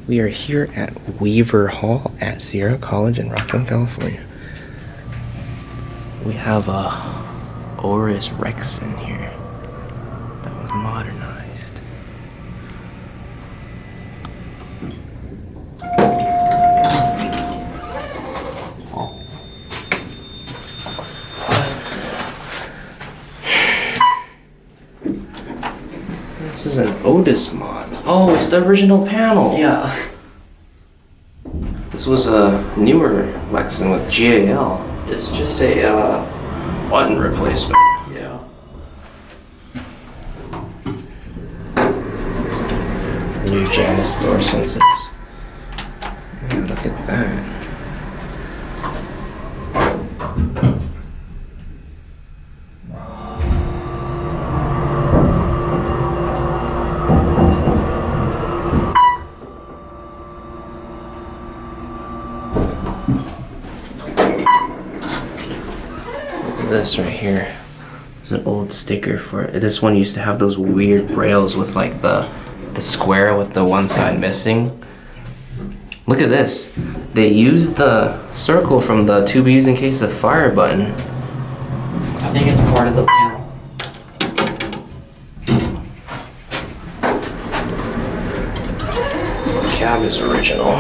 We are here at Weaver Hall at Sierra College in Rocklin, California. We have a OTIS Lexan here that was modernized. This is an OTIS mod. Oh, it's the original panel. Yeah. This was a newer Lexan with GAL. It's just a, Button replacement. yeah. New Janus door sensors. Yeah, look at that. This right here is an old sticker for it. This one used to have those weird brails with like the square with the one side missing. Look at this. They used the circle from the to be used in case of fire button. I think it's part of the panel. Cab is original.